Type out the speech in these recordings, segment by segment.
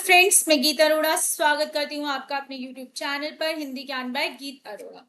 Friends, मैं गीता अरोड़ा स्वागत करती हूँ आपका अपने YouTube चैनल पर हिंदी ज्ञान बाय गीत अरोड़ा।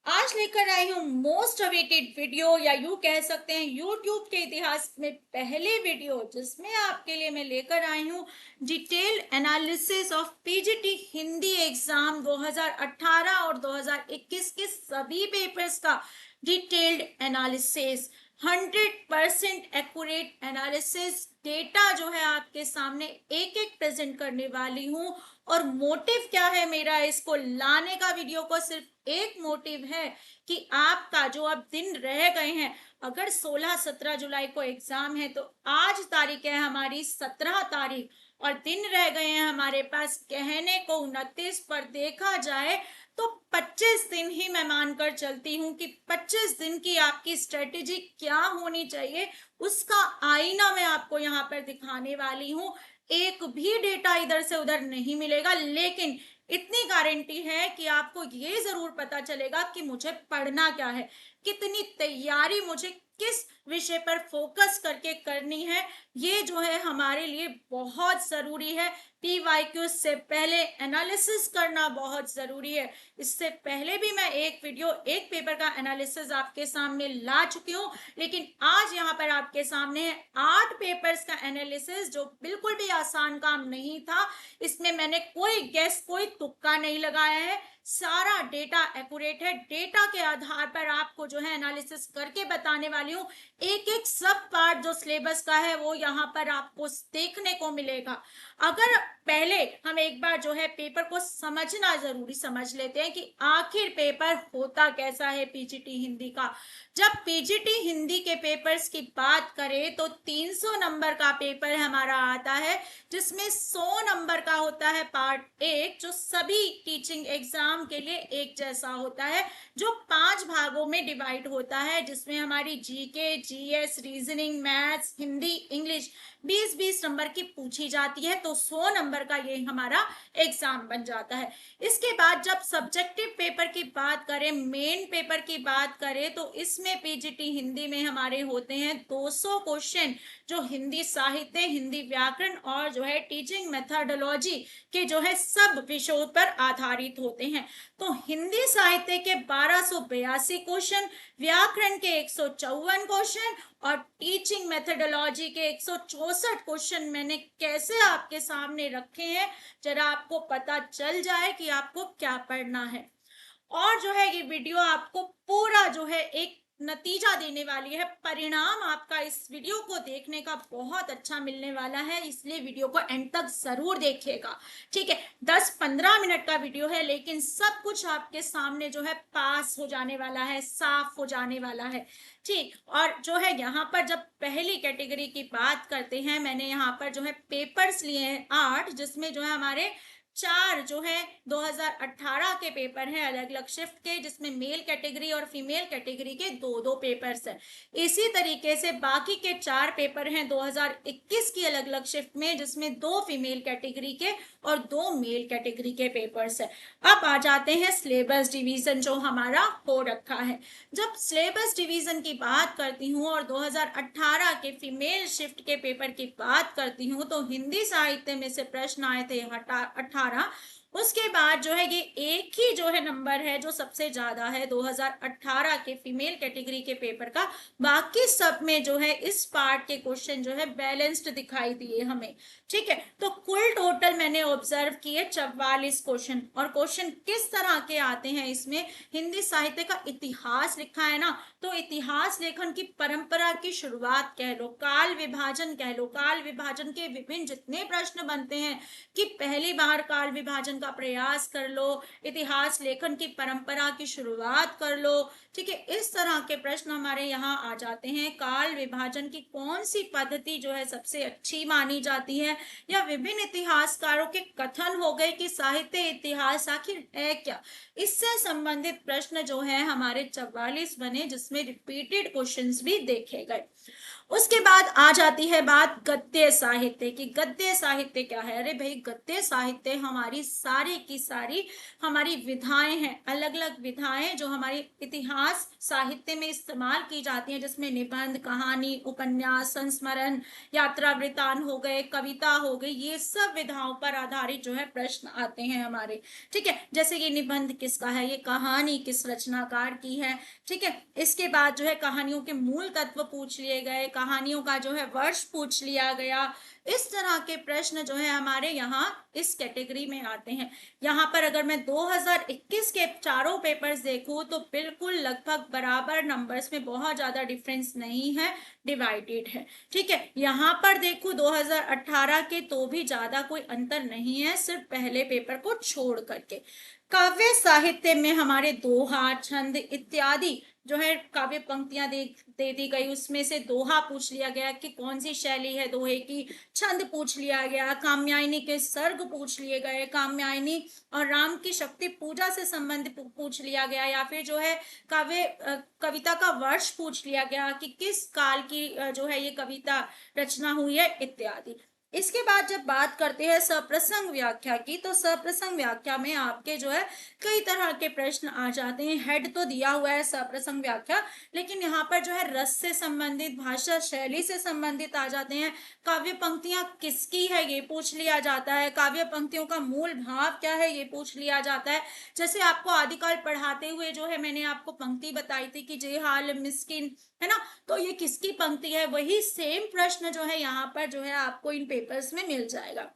आज लेकर आई हूँ मोस्ट अवेटेड वीडियो या यूं कह सकते हैं YouTube के इतिहास में पहले वीडियो, जिसमें आपके लिए मैं लेकर आई हूँ detail analysis of PGT Hindi exam 2018 और 2021 के सभी पेपर्स का detailed analysis, 100% accurate analysis data जो है आपके सामने एक एक प्रेजेंट करने वाली हूँ। और मोटिव क्या है मेरा इसको लाने का वीडियो को, सिर्फ एक मोटिव है कि आपका जो अब दिन रह गए हैं, अगर 16-17 जुलाई को एग्जाम है तो आज तारीख है हमारी 17 तारीख और दिन रह गए हैं हमारे पास कहने को 29 पर। देखा जाए तो 25 दिन ही मैं मानकर चलती हूँ कि 25 दिन की आपकी स्ट्रेटेजी क्या होनी चाहिए, उसका आईना मैं आपको यहाँ पर दिखाने वाली हूँ। एक भी डेटा इधर से उधर नहीं मिलेगा, लेकिन इतनी गारंटी है कि आपको ये जरूर पता चलेगा कि मुझे पढ़ना क्या है, कितनी तैयारी मुझे किस विषय पर फोकस करके करनी है। ये जो है हमारे लिए बहुत जरूरी है। पीवाईक्यू से पहले एनालिसिस करना बहुत जरूरी है। इससे पहले भी मैं एक वीडियो एक पेपर का एनालिसिस आपके सामने ला चुकी हूँ, लेकिन आज यहाँ पर आपके सामने है 8 पेपर्स का एनालिसिस, जो बिल्कुल भी आसान काम नहीं था। इसमें मैंने कोई गेस, कोई तुक्का नहीं लगाया है, सारा डेटा एक्यूरेट है। डेटा के आधार पर आपको जो है एनालिसिस करके बताने वाली हूँ। एक एक सब पार्ट जो सिलेबस का है वो यहाँ पर आपको देखने को मिलेगा। अगर पहले हम एक बार जो है पेपर को समझना जरूरी समझ लेते हैं कि आखिर पेपर होता कैसा है पीजीटी हिंदी का। जब पीजीटी हिंदी के पेपर्स की बात करें तो 300 नंबर का पेपर हमारा आता है, जिसमें 100 नंबर का होता है पार्ट 1, जो सभी टीचिंग एग्जाम के लिए एक जैसा होता है, जो 5 भागों में डिवाइड होता है, जिसमें हमारी GK, GS, reasoning, maths, Hindi, English 20-20 number की पूछी जाती है। तो 100 नंबर का ये हमारा एग्जाम बन जाता है। इसके बाद जब सब्जेक्टिव पेपर की बात करें, मेन पेपर की बात करें, तो इसमें पीजीटी हिंदी में हमारे होते हैं 200 क्वेश्चन, जो हिंदी साहित्य, हिंदी व्याकरण और जो है टीचिंग मेथोडोलॉजी के जो है सब विषयों पर आधारित होते हैं। तो हिंदी साहित्य के 1282 क्वेश्चन, व्याकरण के 154 क्वेश्चन और टीचिंग मेथोडोलॉजी के 164 क्वेश्चन मैंने कैसे आपके सामने रखे हैं, जरा आपको पता चल जाए कि आपको क्या पढ़ना है। और जो है ये वीडियो आपको पूरा जो है एक नतीजा देने वाली है, परिणाम आपका इस वीडियो को देखने का बहुत अच्छा मिलने वाला है, इसलिए वीडियो को एंड तक जरूर देखिएगा। ठीक है, 10-15 मिनट का वीडियो है, लेकिन सब कुछ आपके सामने जो है पास हो जाने वाला है, साफ हो जाने वाला है। ठीक, और जो है यहाँ पर जब पहली कैटेगरी की बात करते हैं, मैंने यहाँ पर जो है पेपर्स लिए हैं 8, जिसमें जो है हमारे 4 जो है 2018 के पेपर हैं अलग अलग शिफ्ट के, जिसमें मेल कैटेगरी और फीमेल कैटेगरी के 2-2 पेपर्स हैं। इसी तरीके से बाकी के 4 पेपर हैं 2021 की अलग अलग शिफ्ट में, जिसमें 2 फीमेल कैटेगरी के और 2 मेल कैटेगरी के पेपर्स हैं। अब आ जाते हैं सिलेबस डिवीजन जो हमारा हो रखा है। जब सिलेबस डिवीजन की बात करती हूँ और 2018 के फीमेल शिफ्ट के पेपर की बात करती हूँ, तो हिंदी साहित्य में से प्रश्न आए थे 18। उसके बाद जो है ये एक ही जो है नंबर है जो सबसे ज्यादा है 2018 के फीमेल कैटेगरी के पेपर का। बाकी सब में जो है इस पार्ट के क्वेश्चन जो है बैलेंस्ड दिखाई दिए हमें। ठीक है, तो कुल टोटल मैंने ऑब्जर्व किए 44 क्वेश्चन। और क्वेश्चन किस तरह के आते हैं, इसमें हिंदी साहित्य का इतिहास लिखा है ना, तो इतिहास लेखन की परंपरा की शुरुआत कह लो, काल विभाजन कह लो, काल विभाजन के विभिन्न जितने प्रश्न बनते हैं कि पहली बार काल विभाजन का प्रयास कर लो, इतिहास लेखन की परंपरा की शुरुआत कर लो। ठीक है, इस तरह के प्रश्न हमारे यहाँ आ जाते हैं। काल विभाजन की कौन सी पद्धति जो है सबसे अच्छी मानी जाती है, या विभिन्न इतिहासकारों के कथन हो गए कि साहित्य इतिहास आखिर है क्या, इससे संबंधित प्रश्न जो है हमारे 44 बने, जिसमें रिपीटेड क्वेश्चंस भी देखे गए। उसके बाद आ जाती है बात गद्य साहित्य की। गद्य साहित्य क्या है? अरे भाई, गद्य साहित्य हमारी सारी की सारी हमारी विधाएं हैं, अलग अलग विधाएं जो हमारी इतिहास साहित्य में इस्तेमाल की जाती हैं, जिसमें निबंध, कहानी, उपन्यास, संस्मरण, यात्रा वृतांत हो गए, कविता हो गई, ये सब विधाओं पर आधारित जो है प्रश्न आते हैं हमारे। ठीक है, जैसे ये निबंध किसका है, ये कहानी किस रचनाकार की है। ठीक है, इसके बाद जो है कहानियों के मूल तत्व पूछ लिए गए, कहानियों का जो है वर्ष पूछ लिया गया। इस तरह के प्रश्न जो है हमारे यहाँ इस कैटेगरी में आते हैं। यहाँ पर अगर मैं 2021 के चारों पेपर्स देखूं तो बिल्कुल लगभग बराबर नंबर्स में, बहुत ज्यादा डिफरेंस नहीं है, डिवाइडेड है। ठीक है, यहाँ पर देखूं 2018 के तो भी ज्यादा कोई अंतर नहीं है, सिर्फ पहले पेपर को छोड़ करके। काव्य साहित्य में हमारे दोहा, छंद इत्यादि जो है काव्य पंक्तियां दे दी गई, उसमें से दोहा पूछ लिया गया कि कौन सी शैली है दोहे की, छंद पूछ लिया गया, काम्यायनी के सर्ग पूछ लिए गए, काम्यायनी और राम की शक्ति पूजा से संबंध पूछ लिया गया, या फिर जो है काव्य कविता का वर्ष पूछ लिया गया कि किस काल की जो है ये कविता रचना हुई है इत्यादि। इसके बाद जब बात करते हैं सप्रसंग व्याख्या की, तो सप्रसंग व्याख्या में आपके जो है कई तरह के प्रश्न आ जाते हैं। हेड तो दिया हुआ है सप्रसंग व्याख्या, लेकिन यहाँ पर जो है रस से संबंधित, भाषा शैली से संबंधित आ जाते हैं। काव्य पंक्तियां किसकी है ये पूछ लिया जाता है, काव्य पंक्तियों का मूल भाव क्या है ये पूछ लिया जाता है। जैसे आपको आदिकाल पढ़ाते हुए जो है मैंने आपको पंक्ति बताई थी कि जे हाल मिस्किन, है ना, तो ये किसकी पंक्ति है, वही सेम प्रश्न जो है यहाँ पर जो है आपको इन पेपर्स में मिल जाएगा।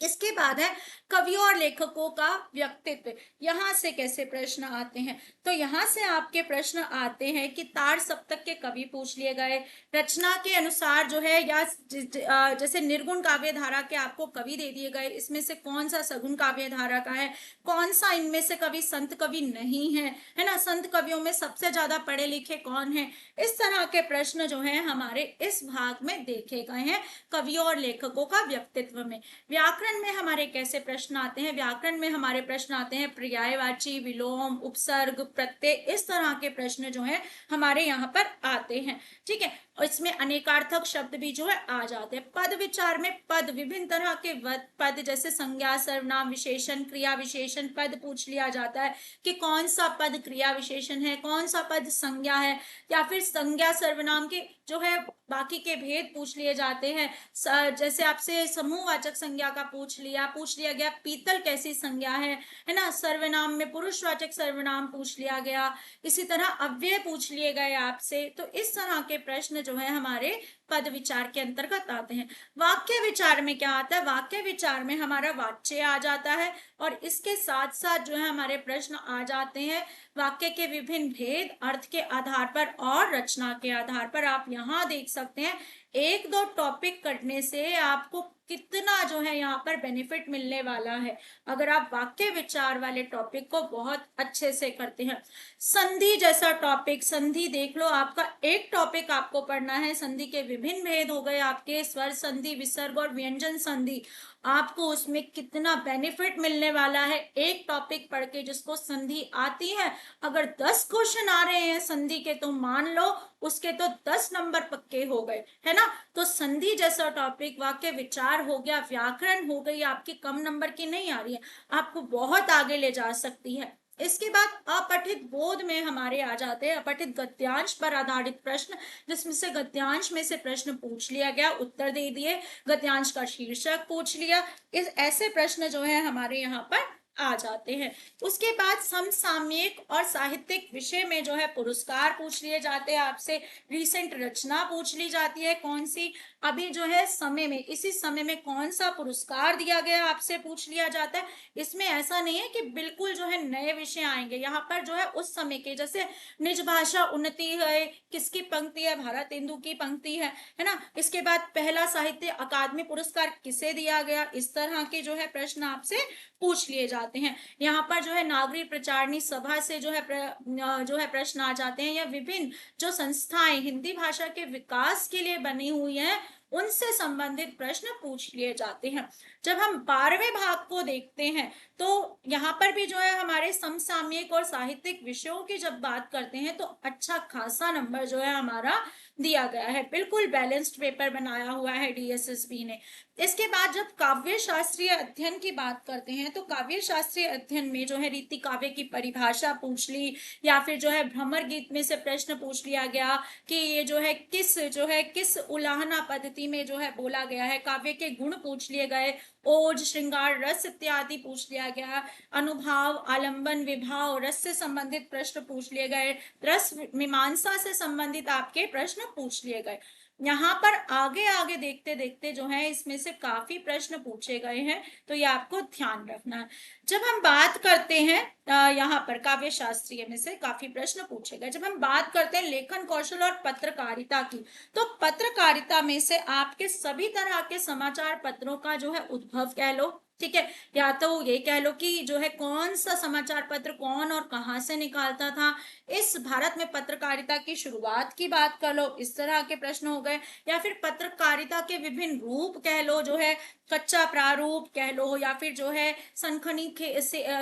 इसके बाद है कवियों और लेखकों का व्यक्तित्व। यहाँ से कैसे प्रश्न आते हैं, तो यहाँ से आपके प्रश्न आते हैं कि तार सप्तक के कवि पूछ लिए गए, रचना के अनुसार जो है, या जैसे निर्गुण काव्य धारा के आपको कवि दे दिए गए, इसमें से कौन सा सगुण काव्य धारा का है, कौन सा इनमें से कवि संत कवि नहीं है ना, संत कवियों में सबसे ज्यादा पढ़े लिखे कौन है। इस तरह के प्रश्न जो है हमारे इस भाग में देखे गए हैं कवियों और लेखकों का व्यक्तित्व में। व्याकरण में हमारे कैसे प्रश्न आते हैं, व्याकरण में हमारे प्रश्न आते हैं पर्यायवाची, विलोम, उपसर्ग, प्रत्यय, इस तरह के प्रश्न जो है हमारे यहाँ पर आते हैं। ठीक है, और इसमें अनेकार्थक शब्द भी जो है आ जाते हैं। पद विचार में पद, विभिन्न तरह के पद, जैसे संज्ञा, सर्वनाम, विशेषण, क्रिया विशेषण पद पूछ लिया जाता है कि कौन सा पद क्रिया विशेषण है, कौन सा पद संज्ञा है, या फिर संज्ञा सर्वनाम के जो है बाकी के भेद पूछ लिए जाते हैं। जैसे आपसे समूहवाचक संज्ञा का पूछ लिया गया पीतल कैसी संज्ञा है ना, सर्वनाम में पुरुषवाचक सर्वनाम पूछ लिया गया, इसी तरह अव्यय पूछ लिए गए आपसे। तो इस तरह के प्रश्न जो है हमारे पद विचार के अंतर्गत आते हैं। वाक्य विचार में क्या आता है, वाक्य विचार में हमारा वाच्य आ जाता है, और इसके साथ साथ जो है हमारे प्रश्न आ जाते हैं वाक्य के विभिन्न भेद, अर्थ के आधार पर और रचना के आधार पर। आप यहाँ देख सकते हैं एक दो टॉपिक करने से आपको कितना जो है यहाँ पर बेनिफिट मिलने वाला है, अगर आप वाक्य विचार वाले टॉपिक को बहुत अच्छे से करते हैं। संधि जैसा टॉपिक, संधि देख लो, आपका एक टॉपिक आपको पढ़ना है, संधि के विभिन्न भेद हो गए आपके, स्वर संधि, विसर्ग और व्यंजन संधि। आपको उसमें कितना बेनिफिट मिलने वाला है एक टॉपिक पढ़ के, जिसको संधि आती है, अगर 10 क्वेश्चन आ रहे हैं संधि के तो मान लो उसके तो 10 नंबर पक्के हो गए, है ना। तो संधि जैसा टॉपिक, वाक्य विचार हो गया, व्याकरण हो गई, आपकी कम नंबर की नहीं आ रही है, आपको बहुत आगे ले जा सकती है। इसके बाद अपठित बोध में हमारे आ जाते हैं अपठित गद्यांश पर आधारित प्रश्न, जिसमें से गद्यांश में से प्रश्न पूछ लिया गया, उत्तर दे दिए, गद्यांश का शीर्षक पूछ लिया, इस ऐसे प्रश्न जो है हमारे यहाँ पर आ जाते हैं। उसके बाद समसामयिक और साहित्यिक विषय में जो है पुरस्कार पूछ लिए जाते हैं आपसे, रिसेंट रचना पूछ ली जाती है कौन सी, अभी जो है समय में, इसी समय में कौन सा पुरस्कार दिया गया आपसे पूछ लिया जाता है। इसमें ऐसा नहीं है कि बिल्कुल जो है नए विषय आएंगे, यहाँ पर जो है उस समय के, जैसे निज भाषा उन्नति है, किसकी पंक्ति है, भारतेंदु की पंक्ति है ना। इसके बाद पहला साहित्य अकादमी पुरस्कार किसे दिया गया, इस तरह के जो है प्रश्न आपसे पूछ लिए जाते हैं। यहाँ पर जो है नागरिक प्रचारणी सभा से जो है प्रश्न आ जाते हैं, या विभिन्न जो संस्थाएं हिंदी भाषा के विकास के लिए बनी हुई हैं उनसे संबंधित प्रश्न पूछ लिए जाते हैं। जब हम 12वें भाग को देखते हैं तो यहाँ पर भी जो है हमारे समसामयिक और साहित्यिक विषयों की जब बात करते हैं तो अच्छा खासा नंबर जो है हमारा दिया गया है। बिल्कुल बैलेंस्ड पेपर बनाया हुआ है डीएसएसबी ने। इसके बाद जब काव्य शास्त्रीय अध्ययन की बात करते हैं तो काव्य शास्त्रीय अध्ययन में जो है रीति काव्य की परिभाषा पूछ ली, या फिर जो है भ्रमर गीत में से प्रश्न पूछ लिया गया कि ये जो है किस उलाहना पद्धति में जो है बोला गया है। काव्य के गुण पूछ लिए गए, ओज, श्रृंगार, रस इत्यादि पूछ लिया गया। अनुभाव, आलंबन, विभाव, रस से संबंधित प्रश्न पूछ लिए गए। रस मीमांसा से संबंधित आपके प्रश्न पूछ लिए गए। यहाँ पर आगे आगे देखते देखते जो है इसमें से काफी प्रश्न पूछे गए हैं, तो ये आपको ध्यान रखना है। जब हम बात करते हैं यहाँ पर काव्य शास्त्रीय में से काफी प्रश्न पूछे गए। जब हम बात करते हैं लेखन कौशल और पत्रकारिता की, तो पत्रकारिता में से आपके सभी तरह के समाचार पत्रों का जो है उद्भव कह लो, ठीक है, या तो ये कह लो कि जो है कौन सा समाचार पत्र कौन और कहां से निकालता था, इस भारत में पत्रकारिता की शुरुआत की बात कर लो, इस तरह के प्रश्न हो गए। या फिर पत्रकारिता के विभिन्न रूप कह लो, जो है कच्चा प्रारूप कह लो, या फिर जो है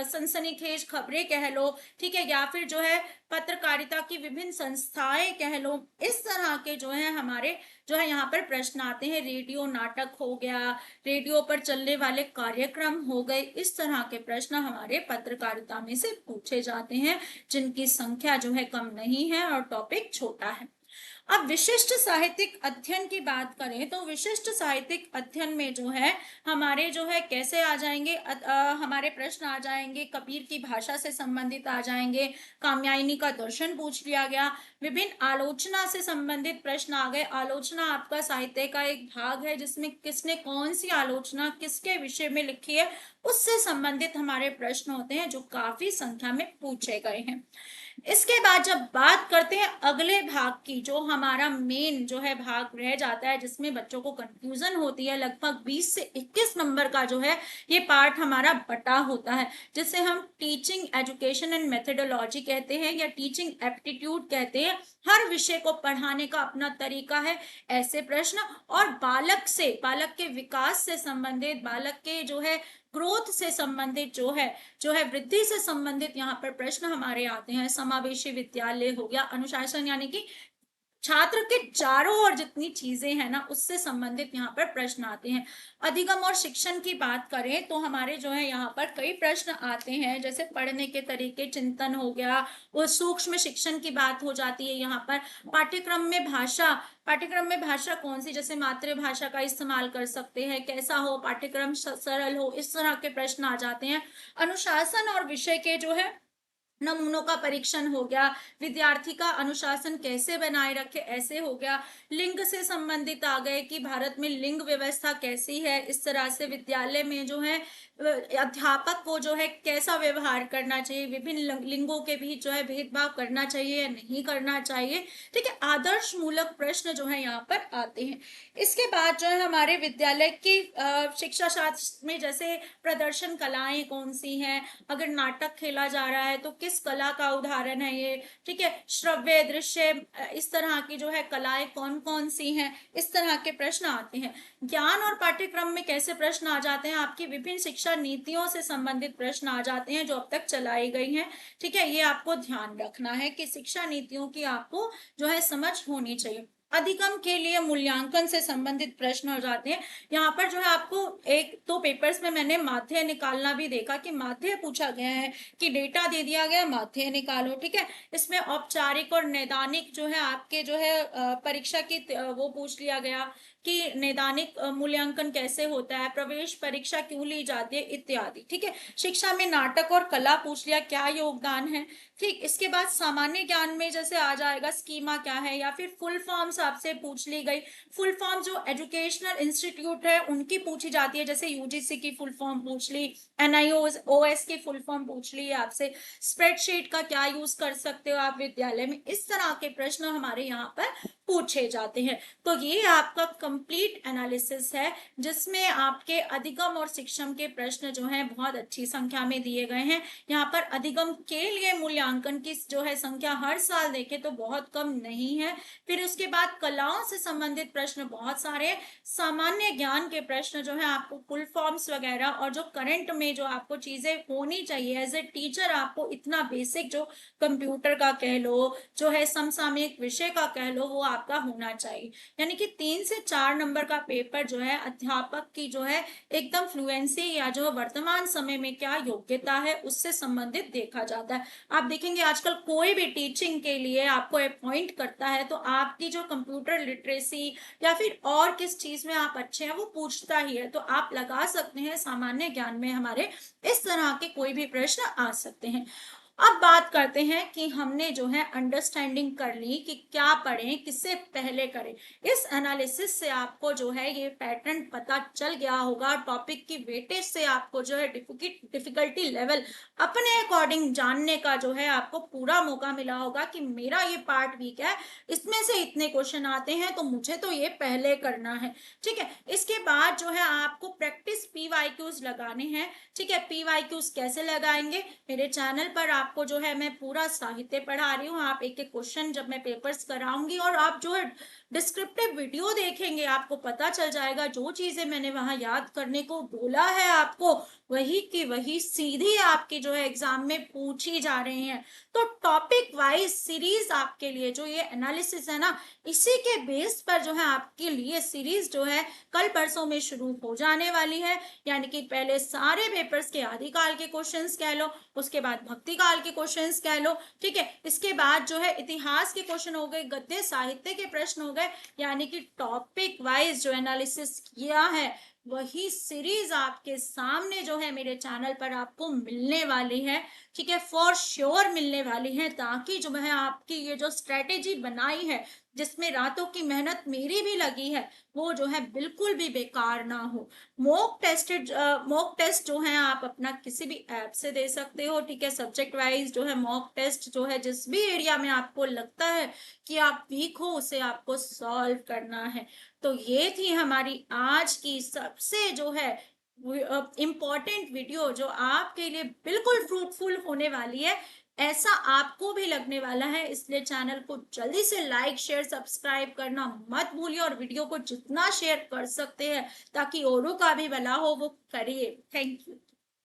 सनसनीखेज खबरें कह लो, ठीक है, या फिर जो है पत्रकारिता की विभिन्न संस्थाएं कह लो। इस तरह के जो है हमारे जो है यहाँ पर प्रश्न आते हैं। रेडियो नाटक हो गया, रेडियो पर चलने वाले कार्यक्रम हो गए, इस तरह के प्रश्न हमारे पत्रकारिता में से पूछे जाते हैं, जिनकी संख्या जो है कम नहीं है और टॉपिक छोटा है। अब विशिष्ट साहित्यिक अध्ययन की बात करें तो विशिष्ट साहित्यिक अध्ययन में जो है हमारे जो है कैसे आ जाएंगे, हमारे प्रश्न आ जाएंगे, कबीर की भाषा से संबंधित आ जाएंगे, कात्यायनी का दर्शन पूछ लिया गया, विभिन्न आलोचना से संबंधित प्रश्न आ गए। आलोचना आपका साहित्य का एक भाग है जिसमें किसने कौन सी आलोचना किसके विषय में लिखी है, उससे संबंधित हमारे प्रश्न होते हैं जो काफी संख्या में पूछे गए हैं। इसके बाद जब बात करते हैं अगले भाग की, जो हमारा मेन जो है भाग रह जाता है जिसमें बच्चों को कंफ्यूजन होती है, लगभग 20 से 21 नंबर का जो है ये पार्ट हमारा बटा होता है, जिसे हम टीचिंग एजुकेशन एंड मेथोडोलॉजी कहते हैं या टीचिंग एप्टीट्यूड कहते हैं। हर विषय को पढ़ाने का अपना तरीका है, ऐसे प्रश्न और बालक के विकास से संबंधित, बालक के जो है ग्रोथ से संबंधित जो है वृद्धि से संबंधित यहाँ पर प्रश्न हमारे आते हैं। समावेशी विद्यालय हो गया, अनुशासन यानी कि छात्र के चारों ओर जितनी चीजें हैं ना उससे संबंधित यहाँ पर प्रश्न आते हैं। अधिगम और शिक्षण की बात करें तो हमारे जो है यहाँ पर कई प्रश्न आते हैं, जैसे पढ़ने के तरीके, चिंतन हो गया, वो सूक्ष्म शिक्षण की बात हो जाती है यहाँ पर। पाठ्यक्रम में भाषा कौन सी, जैसे मातृभाषा का इस्तेमाल कर सकते हैं, कैसा हो पाठ्यक्रम, सरल हो, इस तरह के प्रश्न आ जाते हैं। अनुशासन और विषय के जो है नमूनों का परीक्षण हो गया, विद्यार्थी का अनुशासन कैसे बनाए रखे, ऐसे हो गया। लिंग से संबंधित आ गए कि भारत में लिंग व्यवस्था कैसी है, इस तरह से विद्यालय में जो है अध्यापक को जो है कैसा व्यवहार करना चाहिए, विभिन्न लिंगों के बीच जो है भेदभाव करना चाहिए या नहीं करना चाहिए, ठीक है। आदर्श मूलक प्रश्न जो है यहाँ पर आते हैं। इसके बाद जो है हमारे विद्यालय की शिक्षा शास्त्र में जैसे प्रदर्शन कलाएं कौन सी हैं, अगर नाटक खेला जा रहा है तो किस कला का उदाहरण है ये, ठीक है, श्रव्य, दृश्य, इस तरह की जो है कलाएं कौन कौन सी हैं, इस तरह के प्रश्न आते हैं। ज्ञान और पाठ्यक्रम में कैसे प्रश्न आ जाते हैं, आपकी विभिन्न शिक्षा नीतियों से संबंधित प्रश्न आ जाते हैं जो अब तक चलाई गई हैं, ठीक है। ये आपको ध्यान रखना है कि शिक्षा नीतियों की आपको जो है समझ होनी चाहिए। अधिगम के लिए मूल्यांकन से संबंधित प्रश्न हो जाते हैं। यहाँ पर जो है आपको एक तो पेपर्स में मैंने माध्य निकालना भी देखा कि माध्य पूछा गया है कि डेटा दे दिया गया, माध्य निकालो, ठीक है। इसमें औपचारिक और नैदानिक जो है आपके जो है परीक्षा की वो पूछ लिया गया कि नैदानिक मूल्यांकन कैसे होता है, प्रवेश परीक्षा क्यों ली जाती है, इत्यादि, ठीक है। शिक्षा में नाटक और कला पूछ लिया, क्या योगदान है, ठीक। इसके बाद सामान्य ज्ञान में जैसे आ जाएगा स्कीमा क्या है, या फिर फुल फॉर्म्स आपसे पूछ ली गई। फुल फॉर्म जो एजुकेशनल इंस्टीट्यूट है उनकी पूछी जाती है, जैसे यूजीसी की फुल फॉर्म पूछ ली, एनआईओएस की फुल फॉर्म पूछ ली आपसे, स्प्रेडशीट का क्या यूज कर सकते हो आप विद्यालय में, इस तरह के प्रश्न हमारे यहाँ पर पूछे जाते हैं। तो ये आपका कंप्लीट एनालिसिस है, जिसमें आपके अधिगम और शिक्षम के प्रश्न जो हैं बहुत अच्छी संख्या में दिए गए हैं। यहाँ पर अधिगम के लिए मूल्यांकन की जो है संख्या हर साल देखें तो बहुत कम नहीं है। फिर उसके बाद कलाओं से संबंधित प्रश्न बहुत सारे, सामान्य ज्ञान के प्रश्न जो है आपको फुल फॉर्म्स वगैरह, और जो करंट में जो आपको चीजें होनी चाहिए एज ए टीचर, आपको इतना बेसिक जो कंप्यूटर का कह लो, जो है समसामयिक विषय का कह लो, वो आपका होना चाहिए। यानी कि 3 से 4 नंबर का पेपर जो है अध्यापक की जो है एकदम फ्लुएंसी या जो वर्तमान समय में क्या योग्यता है उससे संबंधित देखा जाता है। आप देखेंगे आजकल कोई भी टीचिंग के लिए आपको अपॉइंट करता है तो आपकी जो कंप्यूटर लिटरेसी या फिर और किस चीज में आप अच्छे हैं वो पूछता ही है। तो आप लगा सकते हैं सामान्य ज्ञान में हमारे इस तरह के कोई भी प्रश्न आ सकते हैं। अब बात करते हैं कि हमने जो है अंडरस्टैंडिंग कर ली कि क्या पढ़ें, किससे पहले करें। इस एनालिसिस से आपको जो है ये पैटर्न पता चल गया होगा। टॉपिक की वेटेज से आपको जो है डिफिकल्टी लेवल अपने अकॉर्डिंग जानने का जो है आपको पूरा मौका मिला होगा कि मेरा ये पार्ट वीक है, इसमें से इतने क्वेश्चन आते हैं तो मुझे तो ये पहले करना है। ठीक है, इसके बाद जो है आपको प्रैक्टिस पीवाईक्यूज लगाने हैं। ठीक है, पीवाईक्यूज कैसे लगाएंगे, मेरे चैनल पर आपको जो है मैं पूरा साहित्य पढ़ा रही हूँ। आप एक एक क्वेश्चन जब मैं पेपर्स कराऊंगी और आप जो है डिस्क्रिप्टिव वीडियो देखेंगे, आपको पता चल जाएगा जो चीजें मैंने वहां याद करने को बोला है आपको, वही की वही सीधी आपकी जो है एग्जाम में पूछी जा रही है। तो टॉपिक वाइज सीरीज आपके लिए जो ये एनालिसिस है ना, इसी के बेस पर जो है आपके लिए सीरीज जो है कल परसों में शुरू हो जाने वाली है। यानी कि पहले सारे पेपर्स के आदिकाल के क्वेश्चंस कह लो, उसके बाद भक्ति काल के क्वेश्चंस कह लो। ठीक है, इसके बाद जो है इतिहास के क्वेश्चन हो गए, गद्य साहित्य के प्रश्न हो गए। यानी कि टॉपिक वाइज जो एनालिसिस किया है वही सीरीज आपके सामने जो है मेरे चैनल पर आपको मिलने वाली है। ठीक है, फॉर श्योर मिलने वाली है, ताकि जो है आपकी ये जो स्ट्रेटेजी बनाई है, जिसमें रातों की मेहनत मेरी भी लगी है, वो जो है बिल्कुल भी बेकार ना हो। मॉक टेस्ट जो है आप अपना किसी भी ऐप से दे सकते हो। ठीक है, सब्जेक्ट वाइज जो है मॉक टेस्ट जो है जिस भी एरिया में आपको लगता है कि आप वीक हो उसे आपको सॉल्व करना है। तो ये थी हमारी आज की सबसे जो है इम्पॉर्टेंट वीडियो, जो आपके लिए बिल्कुल फ्रूटफुल होने वाली है, ऐसा आपको भी लगने वाला है। इसलिए चैनल को जल्दी से लाइक शेयर सब्सक्राइब करना मत भूलिए, और वीडियो को जितना शेयर कर सकते हैं ताकि औरों का भी भला हो वो करिए। Thank you.